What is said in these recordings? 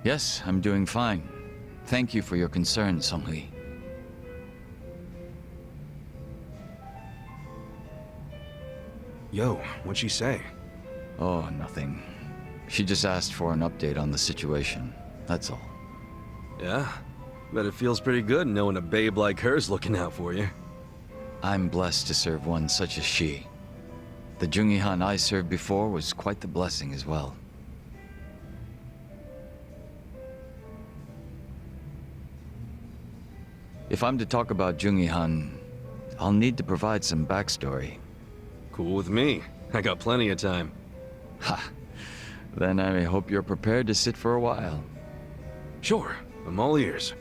Yes, I'm doing fine. Thank you for your concern, Song-Hui. Yo, what'd she say? Oh, nothing. She just asked for an update on the situation. That's all. Yeah? Bet it feels pretty good knowing a babe like her's looking out for you. I'm blessed to serve one such as she. The Jungi-Han I served before was quite the blessing as well. If I'm to talk about Jungi-Han, I'll need to provide some backstory. Cool with me. I got plenty of time. Ha! Then I hope you're prepared to sit for a while. Sure, I'm all ears.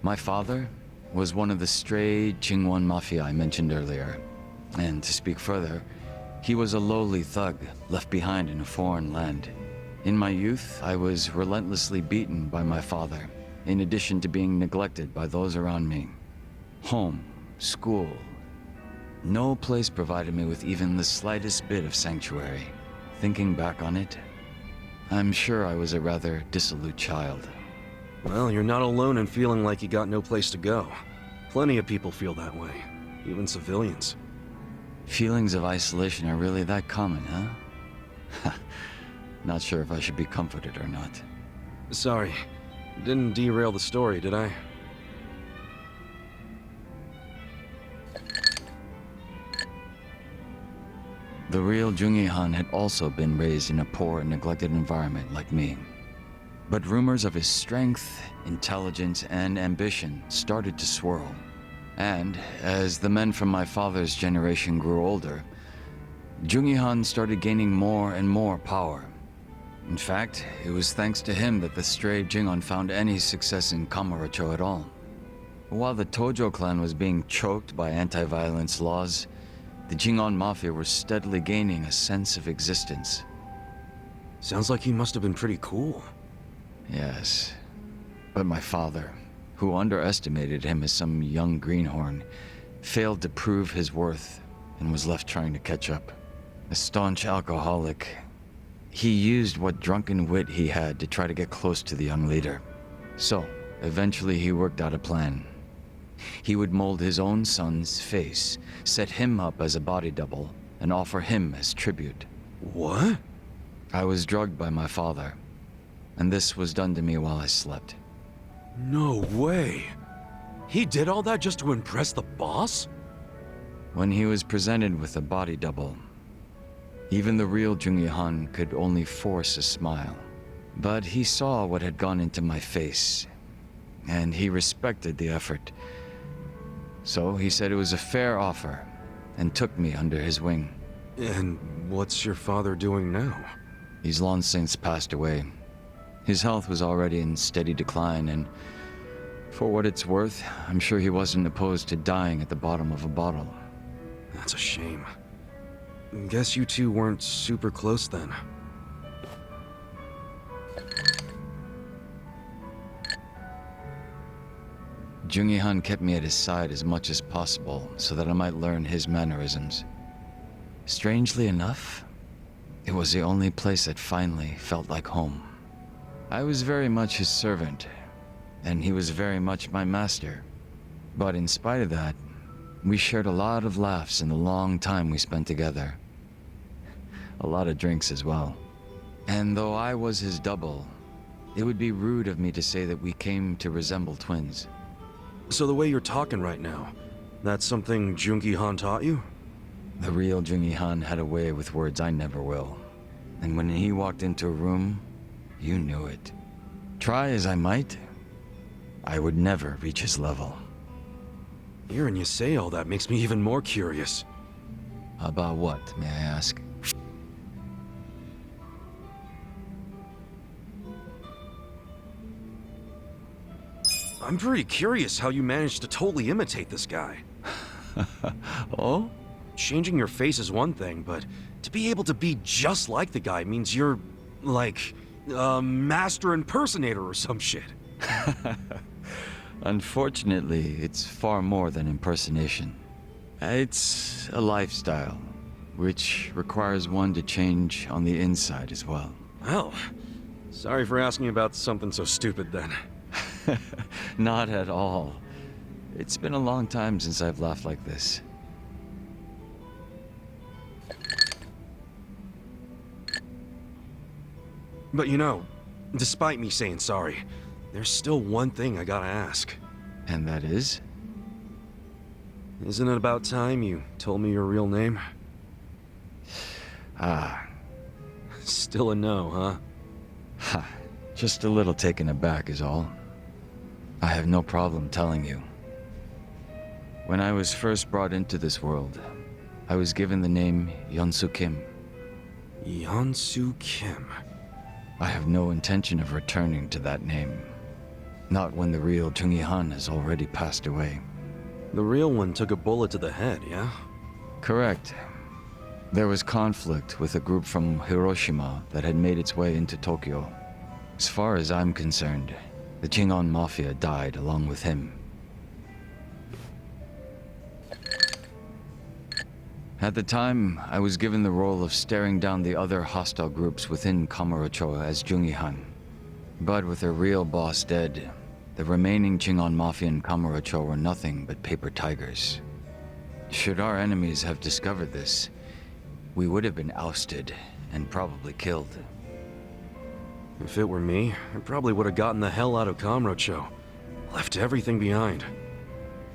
My father was one of the stray Jingwon Mafia I mentioned earlier. And to speak further, he was a lowly thug left behind in a foreign land. In my youth, I was relentlessly beaten by my father, in addition to being neglected by those around me. Home, school, no place provided me with even the slightest bit of sanctuary. Thinking back on it, I'm sure I was a rather dissolute child. Well, you're not alone in feeling like you got no place to go. Plenty of people feel that way, even civilians. Feelings of isolation are really that common, huh? Not sure if I should be comforted or not. Sorry, didn't derail the story, did I? The real Jungi-Han had also been raised in a poor and neglected environment like me. But rumors of his strength, intelligence, and ambition started to swirl. And as the men from my father's generation grew older, Jungi-Han started gaining more and more power. In fact, it was thanks to him that the stray Jingon found any success in Kamurocho at all. While the Tojo clan was being choked by anti-violence laws, the Jingon Mafia were steadily gaining a sense of existence. Sounds like he must have been pretty cool. Yes, but my father, who underestimated him as some young greenhorn, failed to prove his worth and was left trying to catch up. A staunch alcoholic, he used what drunken wit he had to try to get close to the young leader. So, eventually he worked out a plan. He would mold his own son's face, set him up as a body double, and offer him as tribute. What? I was drugged by my father, and this was done to me while I slept. No way. He did all that just to impress the boss? When he was presented with a body double, even the real Jungi-Han could only force a smile. But he saw what had gone into my face, and he respected the effort. So he said it was a fair offer, and took me under his wing. And what's your father doing now? He's long since passed away. His health was already in steady decline, and for what it's worth, I'm sure he wasn't opposed to dying at the bottom of a bottle. That's a shame. Guess you two weren't super close then. Jungi-Han kept me at his side as much as possible so that I might learn his mannerisms. Strangely enough, it was the only place that finally felt like home. I was very much his servant, and he was very much my master. But in spite of that, we shared a lot of laughs in the long time we spent together. A lot of drinks as well. And though I was his double, it would be rude of me to say that we came to resemble twins. So the way you're talking right now, that's something Jungi-Han taught you? The real Jungi-Han had a way with words I never will. And when he walked into a room, you knew it. Try as I might, I would never reach his level. Hearing you say all that makes me even more curious. About what, may I ask? I'm pretty curious how you managed to totally imitate this guy. Oh? Changing your face is one thing, but to be able to be just like the guy means you're, like, a master impersonator or some shit. Unfortunately, it's far more than impersonation. It's a lifestyle, which requires one to change on the inside as well. Well, Sorry for asking about something so stupid then. Not at all. It's been a long time since I've laughed like this. But you know, despite me saying sorry, there's still one thing I gotta ask. And that is? Isn't it about time you told me your real name? Ah. Still a no, huh? Ha. Just a little taken aback is all. I have no problem telling you. When I was first brought into this world, I was given the name Yeonsu Kim. Yeonsu Kim. I have no intention of returning to that name. Not when the real Jungi Han has already passed away. The real one took a bullet to the head, yeah? Correct. There was conflict with a group from Hiroshima that had made its way into Tokyo. As far as I'm concerned, the Jingon Mafia died along with him. At the time, I was given the role of staring down the other hostile groups within Kamurocho as Jungi Han. But with their real boss dead, the remaining Jingon Mafia in Kamurocho were nothing but paper tigers. Should our enemies have discovered this, we would have been ousted and probably killed. If it were me, I probably would have gotten the hell out of Kamurocho. Left everything behind.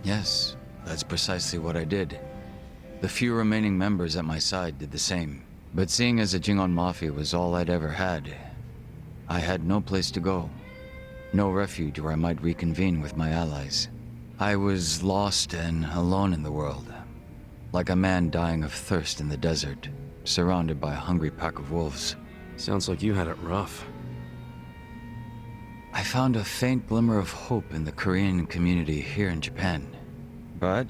Yes, that's precisely what I did. The few remaining members at my side did the same. But seeing as the Jingon Mafia was all I'd ever had, I had no place to go. No refuge where I might reconvene with my allies. I was lost and alone in the world. Like a man dying of thirst in the desert, surrounded by a hungry pack of wolves. Sounds like you had it rough. I found a faint glimmer of hope in the Korean community here in Japan. But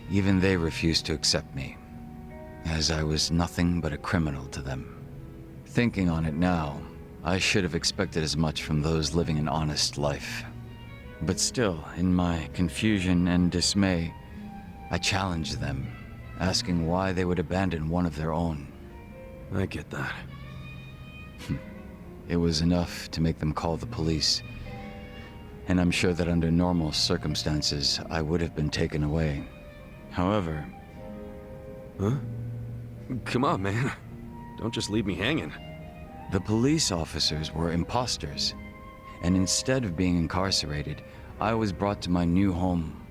even they refused to accept me, as I was nothing but a criminal to them. Thinking on it now, I should have expected as much from those living an honest life. But still, in my confusion and dismay, I challenged them, asking why they would abandon one of their own. I get that. It was enough to make them call the police. And I'm sure that under normal circumstances, I would have been taken away. However... Huh? Come on, man. Don't just leave me hanging. The police officers were imposters. And instead of being incarcerated, I was brought to my new home,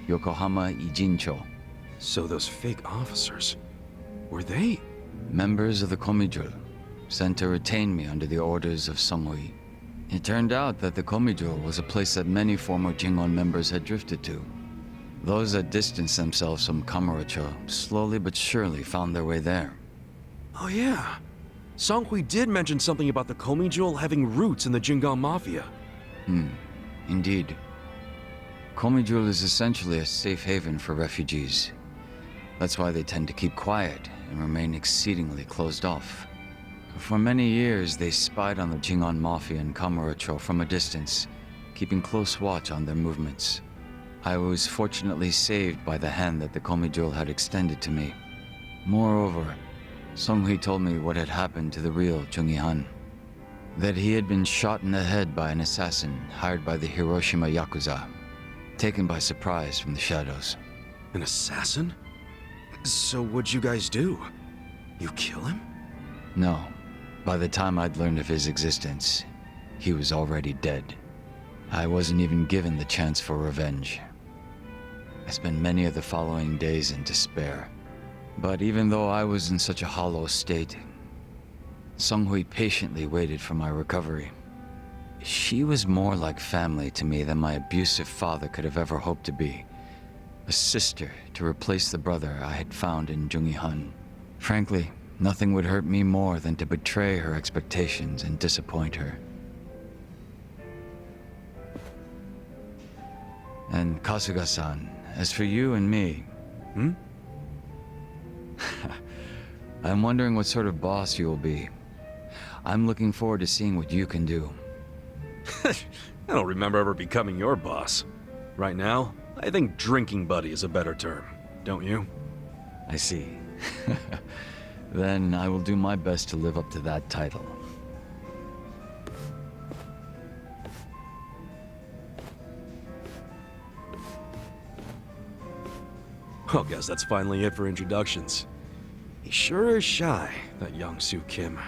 Yokohama Ijincho. So those fake officers, were they? Members of the Komijul, sent to retain me under the orders of Samui. It turned out that the Komijul was a place that many former Jingon members had drifted to. Those that distanced themselves from Kamurocho slowly but surely found their way there. Oh yeah. Songhui did mention something about the Komijul having roots in the Jingon Mafia. Indeed. Komijul is essentially a safe haven for refugees. That's why they tend to keep quiet and remain exceedingly closed off. For many years, they spied on the Jingon Mafia in Kamurocho from a distance, keeping close watch on their movements. I was fortunately saved by the hand that the Komijul had extended to me. Moreover, Songhui told me what had happened to the real Jungi Han. That he had been shot in the head by an assassin hired by the Hiroshima Yakuza, taken by surprise from the shadows. An assassin? So what'd you guys do? You kill him? No. By the time I'd learned of his existence, he was already dead. I wasn't even given the chance for revenge. I spent many of the following days in despair. But even though I was in such a hollow state, Songhui patiently waited for my recovery. She was more like family to me than my abusive father could have ever hoped to be. A sister to replace the brother I had found in Jungi Han. Frankly, nothing would hurt me more than to betray her expectations and disappoint her. And Kasuga-san, as for you and me... I'm wondering what sort of boss you will be. I'm looking forward to seeing what you can do. I don't remember ever becoming your boss. Right now, I think drinking buddy is a better term, don't you? I see. Then I will do my best to live up to that title. Well, guess that's finally it for introductions. He sure is shy, that young Soo Kim.